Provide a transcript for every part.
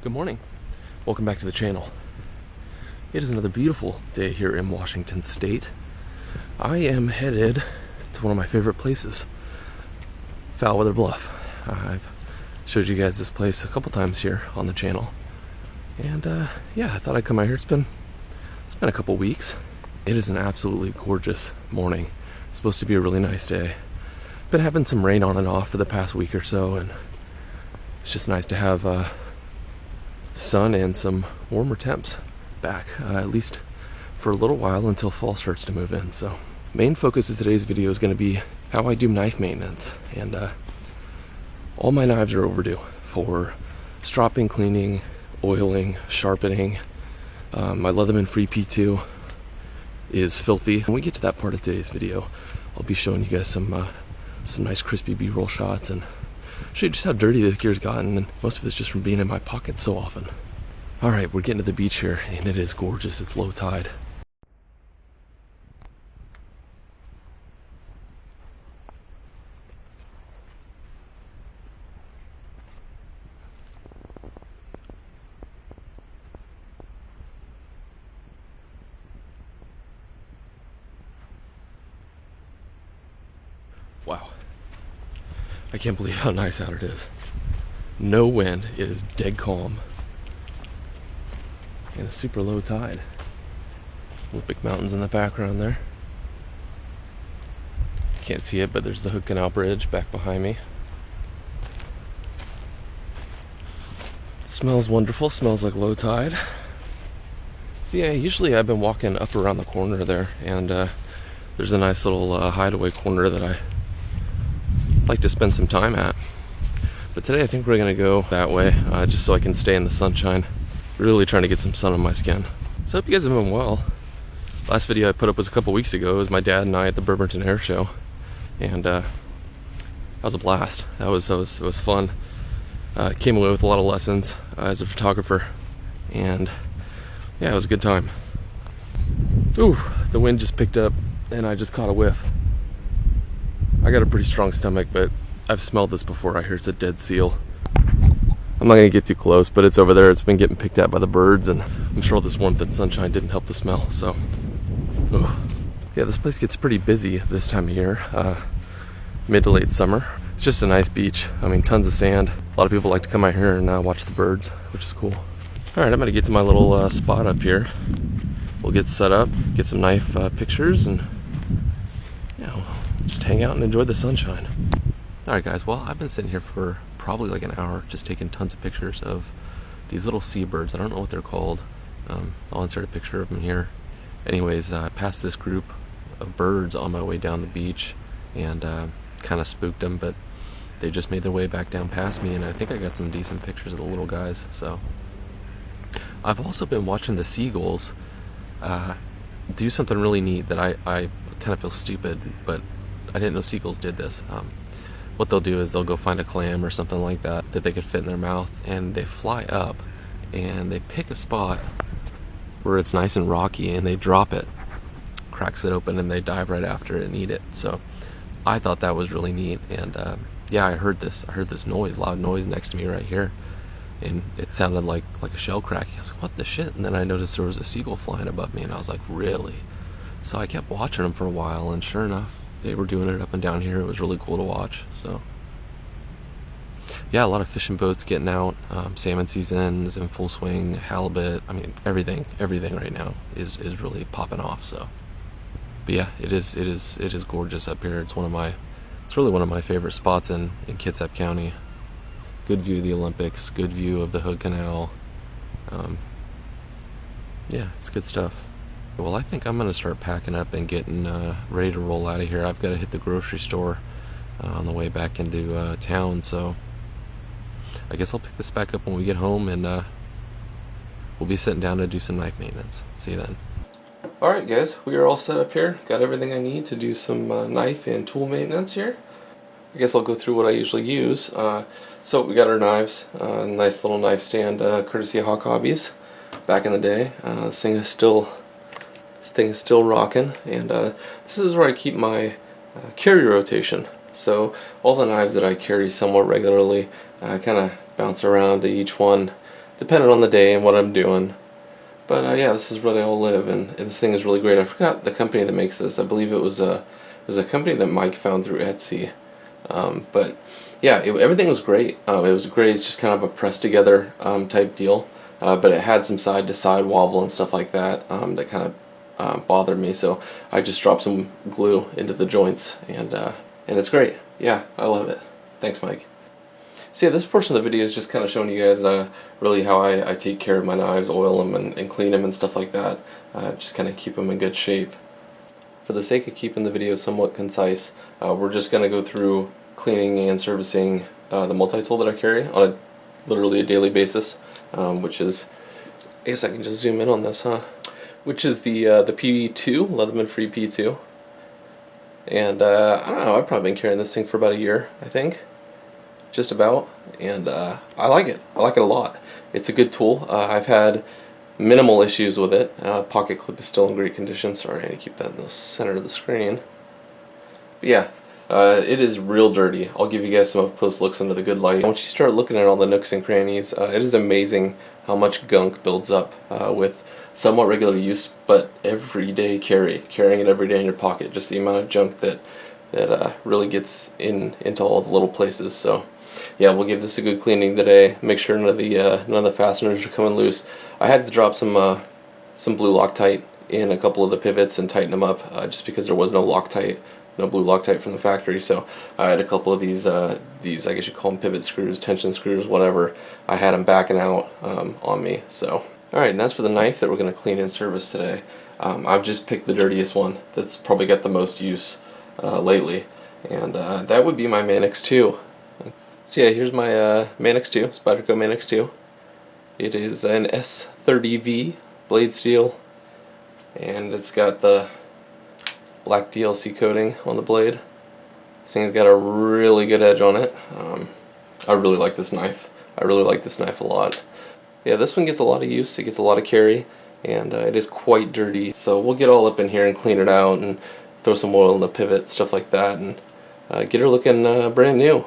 Good morning. Welcome back to the channel. It is another beautiful day here in Washington State. I am headed to one of my favorite places, Foul Bluff. I've showed you guys this place a couple times here on the channel. And yeah, I thought I'd come out here. It's been a couple weeks. It is an absolutely gorgeous morning. It's supposed to be a really nice day. Been having some rain on and off for the past week or so, and it's just nice to have sun and some warmer temps back, at least for a little while until fall starts to move in. So main focus of today's video is going to be how I do knife maintenance, and all my knives are overdue for stropping, cleaning, oiling, sharpening. My Leatherman Free P2 is filthy. When we get to that part of today's video, I'll be showing you guys some nice crispy B-roll shots and show you just how dirty this gear's gotten, and most of it's just from being in my pocket so often. Alright, we're getting to the beach here, and it is gorgeous. It's low tide. Wow. I can't believe how nice out it is. No wind, it is dead calm. And a super low tide. Olympic Mountains in the background there. Can't see it, but there's the Hood Canal Bridge back behind me. Smells wonderful, smells like low tide. So yeah, usually I've been walking up around the corner there, and there's a nice little hideaway corner that I like to spend some time at. But today I think we're going to go that way, just so I can stay in the sunshine. Really trying to get some sun on my skin. So I hope you guys have been well. Last video I put up was a couple weeks ago. It was my dad and I at the Bremerton Air Show, and that was a blast. It was fun. Came away with a lot of lessons as a photographer, and yeah, it was a good time. Ooh, the wind just picked up and I just caught a whiff. I got a pretty strong stomach, but I've smelled this before. I hear it's a dead seal. I'm not going to get too close, but it's over there. It's been getting picked at by the birds, and I'm sure this warmth and sunshine didn't help the smell. So, ooh. Yeah, this place gets pretty busy this time of year, mid to late summer. It's just a nice beach. I mean, tons of sand. A lot of people like to come out here and watch the birds, which is cool. All right, I'm going to get to my little spot up here. We'll get set up, get some knife pictures, and just hang out and enjoy the sunshine. Alright guys, well, I've been sitting here for probably like an hour just taking tons of pictures of these little seabirds. I don't know what they're called. I'll insert a picture of them here. Anyways, I passed this group of birds on my way down the beach and kind of spooked them, but they just made their way back down past me, and I think I got some decent pictures of the little guys. So I've also been watching the seagulls do something really neat that I kind of feel stupid, but I didn't know seagulls did this. What they'll do is they'll go find a clam or something like that they could fit in their mouth, and they fly up and they pick a spot where it's nice and rocky, and they drop it, cracks it open, and they dive right after it and eat it. So I thought that was really neat, and yeah, I heard this noise, loud noise next to me right here, and it sounded like a shell cracking. I was like, what the shit? And then I noticed there was a seagull flying above me, and I was like, really? So I kept watching them for a while, and sure enough, they were doing it up and down here. It was really cool to watch. So yeah, a lot of fishing boats getting out. Salmon season is in full swing. Halibut. I mean, everything right now is really popping off. So, but yeah, it is gorgeous up here. It's really one of my favorite spots in Kitsap County. Good view of the Olympics. Good view of the Hood Canal. Yeah, it's good stuff. Well, I think I'm going to start packing up and getting ready to roll out of here. I've got to hit the grocery store on the way back into town, so I guess I'll pick this back up when we get home, and we'll be sitting down to do some knife maintenance. See you then. Alright guys, we are all set up here. Got everything I need to do some knife and tool maintenance here. I guess I'll go through what I usually use. So we got our knives, nice little knife stand courtesy of Hawk Hobbies back in the day. This thing is still rocking, and this is where I keep my carry rotation. So all the knives that I carry somewhat regularly, I kind of bounce around to each one depending on the day and what I'm doing. But yeah, this is where they all live, and this thing is really great. I forgot the company that makes this. I believe it was a company that Mike found through Etsy. But yeah, everything was great. It was great. It's just kind of a press together type deal, but it had some side to side wobble and stuff like that that kind of bothered me. So I just dropped some glue into the joints, and it's great. Yeah, I love it. Thanks, Mike. So yeah, this portion of the video is just kind of showing you guys really how I take care of my knives, oil them and clean them and stuff like that. Just kind of keep them in good shape. For the sake of keeping the video somewhat concise, we're just going to go through cleaning and servicing the multi-tool that I carry on literally a daily basis, which is, I guess I can just zoom in on this, which is the P2, Leatherman Free P2. And I don't know, I've probably been carrying this thing for about a year, I think. Just about, and I like it. I like it a lot. It's a good tool. I've had minimal issues with it. Pocket clip is still in great condition. Sorry, I need to keep that in the center of the screen. But yeah, it is real dirty. I'll give you guys some up close looks under the good light. Once you start looking at all the nooks and crannies, it is amazing how much gunk builds up with somewhat regular use, but everyday carrying it every day in your pocket. Just the amount of junk that really gets into all the little places. So yeah, we'll give this a good cleaning today. Make sure none of the fasteners are coming loose. I had to drop some blue Loctite in a couple of the pivots and tighten them up, just because there was no Loctite, no blue Loctite from the factory. So I had a couple of these I guess you call them pivot screws, tension screws, whatever. I had them backing out on me. So alright, and as for the knife that we're going to clean and service today, I've just picked the dirtiest one that's probably got the most use lately, and that would be my Manix 2. So yeah, here's my Manix 2, Spyderco Manix 2. It is an S30V blade steel, and it's got the black DLC coating on the blade. This thing's got a really good edge on it. I really like this knife. I really like this knife a lot. Yeah, this one gets a lot of use, it gets a lot of carry, and it is quite dirty. So we'll get all up in here and clean it out and throw some oil in the pivot, stuff like that, and get her looking brand new.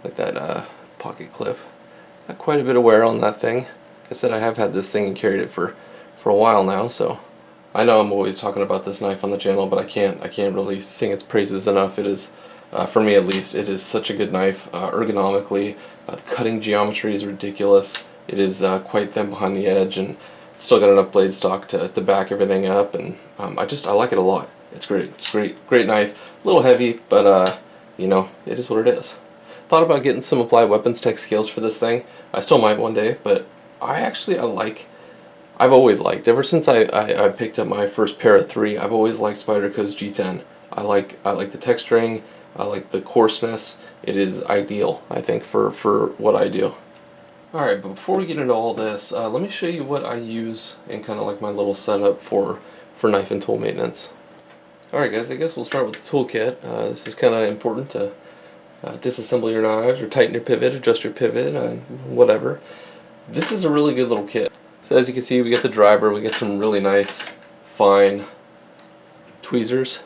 Like that pocket clip. Got quite a bit of wear on that thing. Like I said, I have had this thing and carried it for a while now, so I know I'm always talking about this knife on the channel, but I can't really sing its praises enough. It is, for me at least, it is such a good knife. Ergonomically, the cutting geometry is ridiculous. It is quite thin behind the edge, and it's still got enough blade stock to back everything up, and I like it a lot. It's great. It's great knife. A little heavy, but you know, it is what it is. Thought about getting some Applied Weapons Tech scales for this thing. I still might one day, but I've always liked, ever since I picked up my first pair of 3, I've always liked Spyderco's G10. I like the texturing, I like the coarseness. It is ideal, I think, for what I do. Alright, but before we get into all this, let me show you what I use in kind of like my little setup for knife and tool maintenance. Alright guys, I guess we'll start with the toolkit. This is kind of important to disassemble your knives or tighten your pivot, adjust your pivot, whatever. This is a really good little kit. So as you can see, we get the driver, we get some really nice fine tweezers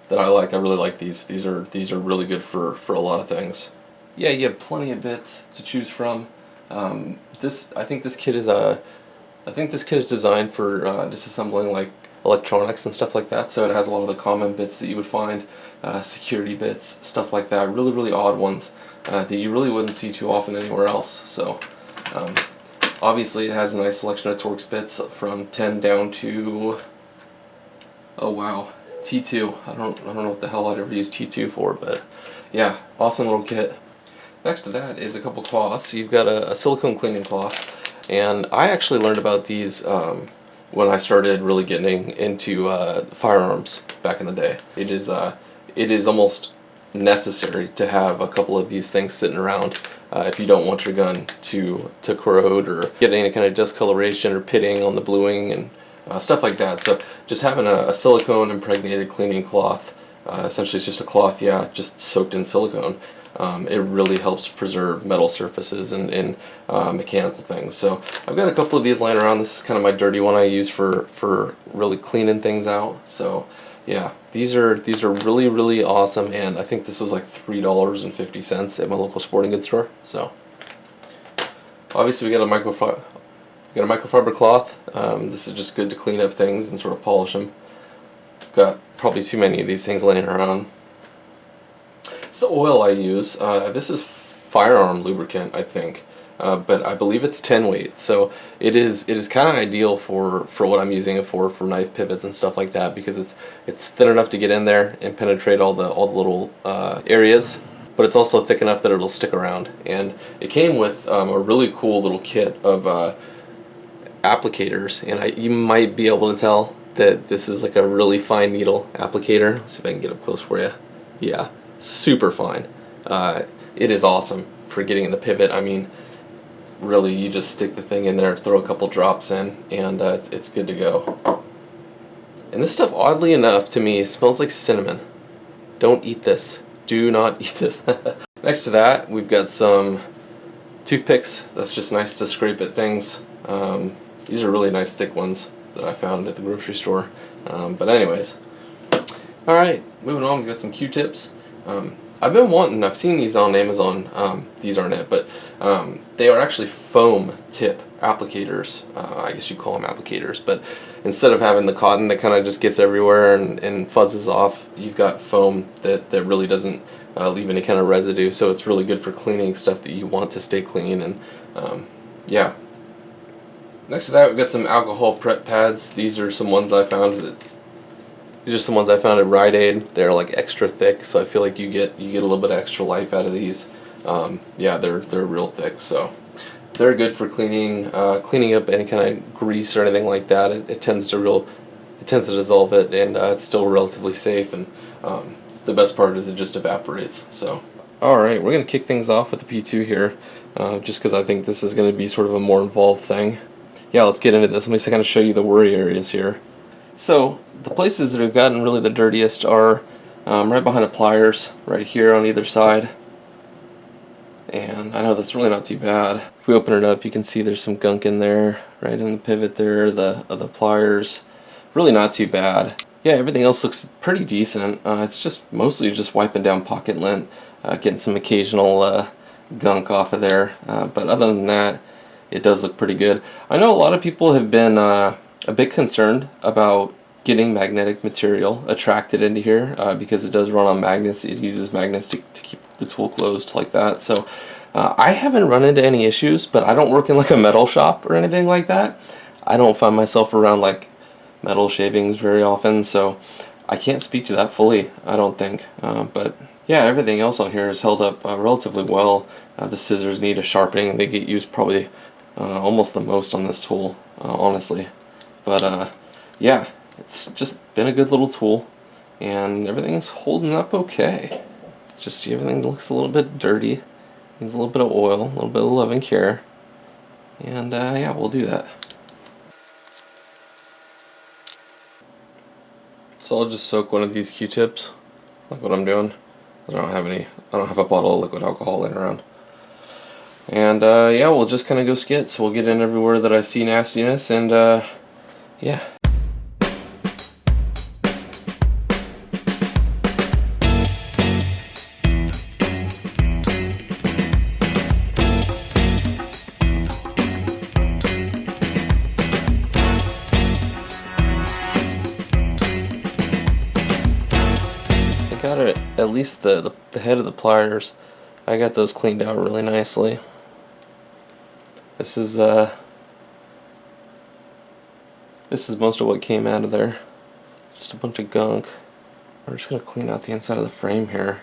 that I like. I really like these. These are really good for a lot of things. Yeah, you have plenty of bits to choose from. I think this kit is designed for disassembling like electronics and stuff like that. So it has a lot of the common bits that you would find, security bits, stuff like that. Really odd ones that you really wouldn't see too often anywhere else. So obviously it has a nice selection of Torx bits from 10 down to, oh wow, T2. I don't know what the hell I'd ever use T2 for, but yeah, awesome little kit. Next to that is a couple cloths. You've got a silicone cleaning cloth, and I actually learned about these when I started really getting into firearms back in the day. It is almost necessary to have a couple of these things sitting around if you don't want your gun to corrode or get any kind of discoloration or pitting on the bluing and stuff like that. So just having a silicone impregnated cleaning cloth, essentially it's just a cloth, yeah, just soaked in silicone. It really helps preserve metal surfaces and mechanical things. So I've got a couple of these lying around. This is kind of my dirty one I use for really cleaning things out. So yeah, these are really awesome, and I think this was like $3.50 at my local sporting goods store. So Obviously, we got a microfiber cloth. This is just good to clean up things and sort of polish them. Got probably too many of these things laying around. It's the oil I use. This is firearm lubricant, I think, but I believe it's 10 weight, so it is kind of ideal for what I'm using it for knife pivots and stuff like that, because it's thin enough to get in there and penetrate all the little areas, but it's also thick enough that it'll stick around. And it came with a really cool little kit of applicators, and you might be able to tell that this is like a really fine needle applicator. Let's see if I can get up close for you. Yeah, super fine. It is awesome for getting in the pivot. I mean, really, you just stick the thing in there, throw a couple drops in, and it's good to go. And this stuff, oddly enough, to me, smells like cinnamon. Don't eat this. Do not eat this. Next to that, we've got some toothpicks. That's just nice to scrape at things. These are really nice thick ones that I found at the grocery store. But anyways, alright, moving on, we've got some Q-tips. I've seen these on Amazon. These aren't it, but they are actually foam tip applicators. I guess you call them applicators, but instead of having the cotton that kind of just gets everywhere and fuzzes off, you've got foam that really doesn't leave any kind of residue, so it's really good for cleaning stuff that you want to stay clean. And yeah. Next to that, we've got some alcohol prep pads. These are some ones I found at Rite Aid. They're like extra thick, so I feel like you get a little bit of extra life out of these. Yeah, they're real thick, so they're good for cleaning up any kind of grease or anything like that. It tends to dissolve it, and it's still relatively safe. And the best part is it just evaporates. So, all right, we're gonna kick things off with the P2 here, just because I think this is gonna be sort of a more involved thing. Yeah, let's get into this. Let me kind of show you the worry areas here. So the places that have gotten really the dirtiest are right behind the pliers, right here on either side. And I know that's really not too bad. If we open it up, you can see there's some gunk in there, right in the pivot there, of the pliers. Really not too bad. Yeah, everything else looks pretty decent. It's just mostly just wiping down pocket lint, getting some occasional gunk off of there. But other than that, it does look pretty good. I know a lot of people have been a bit concerned about getting magnetic material attracted into here because it does run on magnets. It uses magnets to keep the tool closed like that. So I haven't run into any issues, but I don't work in like a metal shop or anything like that. I don't find myself around like metal shavings very often, so I can't speak to that fully, I don't think. But yeah, everything else on here is held up relatively well. The scissors need a sharpening. They get used probably almost the most on this tool, honestly. But yeah, it's just been a good little tool, and everything's holding up okay. Just everything looks a little bit dirty, needs a little bit of oil, a little bit of love and care, and yeah, we'll do that. So I'll just soak one of these Q-tips, like what I'm doing. I don't have a bottle of liquid alcohol laying around. And yeah, we'll just kind of go skits. We'll get in everywhere that I see nastiness, and yeah. I got it, at least the head of the pliers. I got those cleaned out really nicely. This is most of what came out of there. Just a bunch of gunk. We're just gonna clean out the inside of the frame here.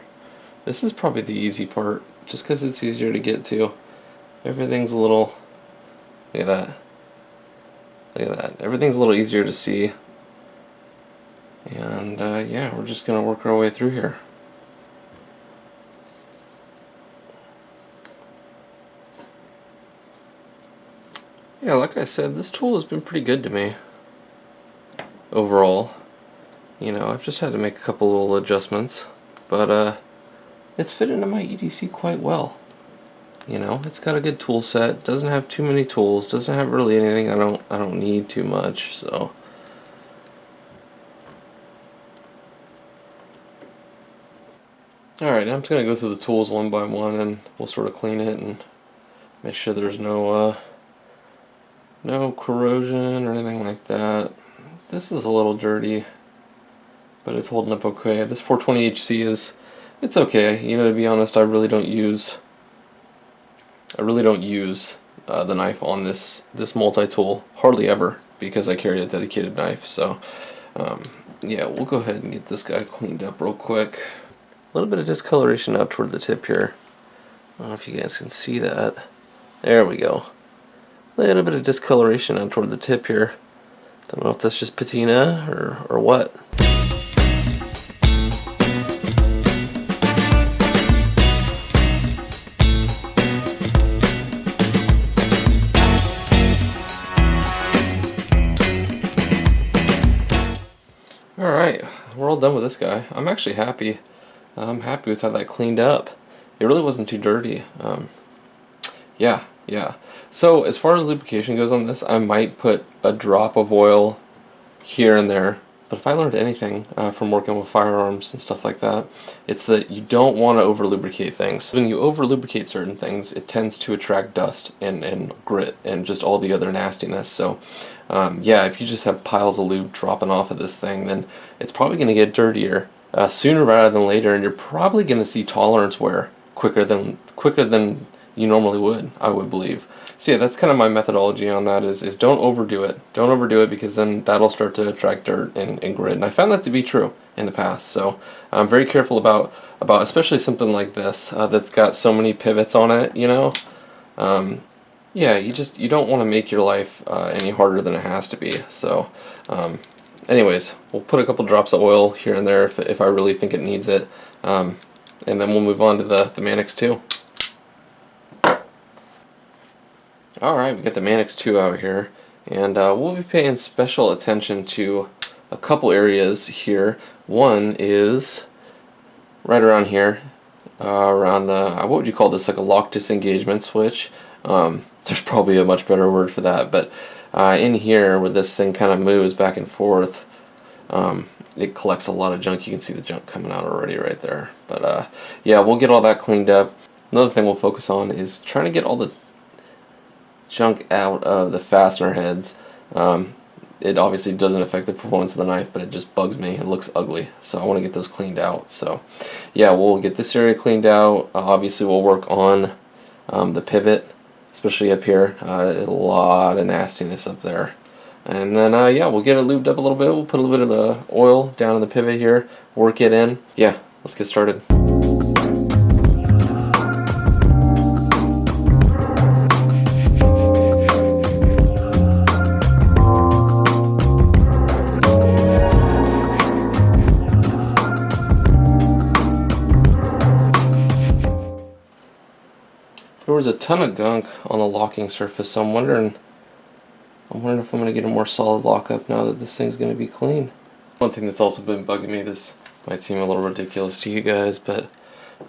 This is probably the easy part, just because it's easier to get to. Everything's a little, look at that. Look at that. Everything's a little easier to see. And yeah, we're just gonna work our way through here. Yeah, like I said, this tool has been pretty good to me overall. You know, I've just had to make a couple little adjustments, but it's fit into my EDC quite well. You know, it's got a good tool set, doesn't have too many tools, doesn't have really anything I don't need too much, so. Alright, I'm just gonna go through the tools one by one, and we'll sort of clean it and Make sure there's no corrosion or anything like that. This is a little dirty, but it's holding up okay. This 420HC it's okay. You know, to be honest, I really don't use the knife on this multi-tool hardly ever, because I carry a dedicated knife. So yeah, we'll go ahead and get this guy cleaned up real quick. A little bit of discoloration out toward the tip here. I don't know if you guys can see that. There we go. A little bit of discoloration out toward the tip here. Don't know if that's just patina or what. Alright, we're all done with this guy. I'm actually happy. I'm happy with how that cleaned up. It really wasn't too dirty. Yeah. So as far as lubrication goes on this, I might put a drop of oil here and there. But if I learned anything from working with firearms and stuff like that, it's that you don't want to over lubricate things. When you over lubricate certain things, it tends to attract dust and grit and just all the other nastiness. So yeah, if you just have piles of lube dropping off of this thing, then it's probably going to get dirtier sooner rather than later, and you're probably going to see tolerance wear quicker than you normally would, I would believe. So yeah, that's kind of my methodology on that, is don't overdo it. Don't overdo it, because then that'll start to attract dirt and grit. And I found that to be true in the past. So I'm very careful about especially something like this that's got so many pivots on it, you know. Yeah, you don't want to make your life any harder than it has to be. So anyways, we'll put a couple drops of oil here and there if I really think it needs it. And then we'll move on to the Manix 2. Alright, we got the Manix 2 out here, and we'll be paying special attention to a couple areas here. One is right around here, around the, what would you call this, like a lock disengagement switch? There's probably a much better word for that, but in here where this thing kind of moves back and forth, it collects a lot of junk. You can see the junk coming out already right there. But yeah, we'll get all that cleaned up. Another thing we'll focus on is trying to get all the junk out of the fastener heads. It obviously doesn't affect the performance of the knife, but it just bugs me. It looks ugly, so I want to get those cleaned out. So yeah, we'll get this area cleaned out. Obviously we'll work on the pivot, especially up here. A lot of nastiness up there. And then yeah, we'll get it lubed up a little bit. We'll put a little bit of the oil down in the pivot here, work it in. Yeah, let's get started. There was a ton of gunk on the locking surface, so I'm wondering if I'm going to get a more solid lockup now that this thing's going to be clean. One thing that's also been bugging me, this might seem a little ridiculous to you guys, but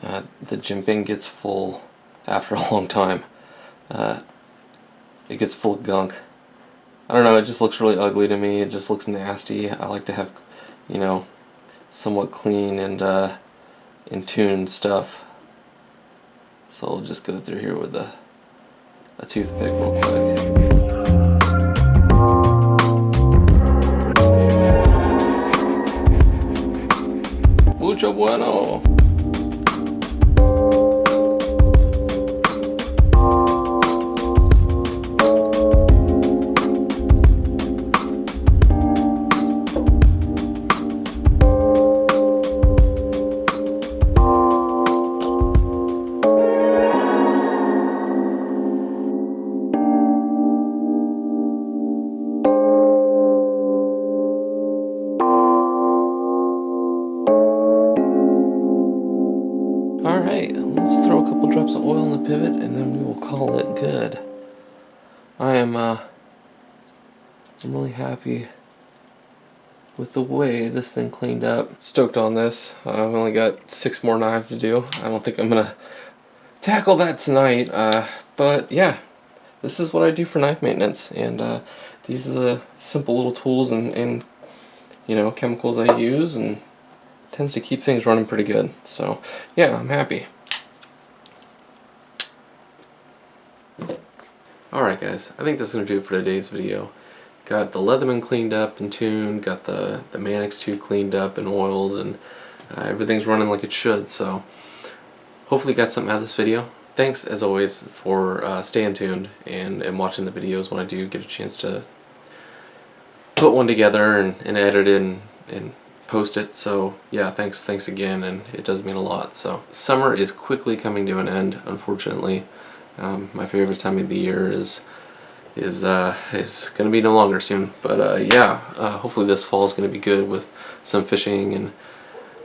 the jimping gets full after a long time. It gets full of gunk. I don't know, it just looks really ugly to me. It just looks nasty. I like to have, you know, somewhat clean and in tune stuff. So I'll just go through here with a toothpick real quick. Mucho bueno. Alright, let's throw a couple drops of oil in the pivot and then we will call it good. I'm really happy with the way this thing cleaned up. Stoked on this. I've only got 6 more knives to do. I don't think I'm gonna tackle that tonight, but yeah, this is what I do for knife maintenance, and these are the simple little tools and you know, chemicals I use, and tends to keep things running pretty good. So yeah, I'm happy. Alright guys, I think that's going to do it for today's video. Got the Leatherman cleaned up and tuned, got the Manix 2 cleaned up and oiled, and everything's running like it should, so hopefully you got something out of this video. Thanks as always for staying tuned and watching the videos when I do get a chance to put one together and edit it and post it. So yeah, thanks again, and it does mean a lot. So summer is quickly coming to an end, unfortunately. My favorite time of the year is going to be no longer soon. But yeah, hopefully this fall is going to be good with some fishing and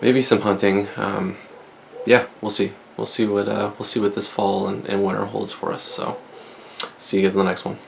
maybe some hunting. Yeah, we'll see. We'll see what this fall and winter holds for us. So see you guys in the next one.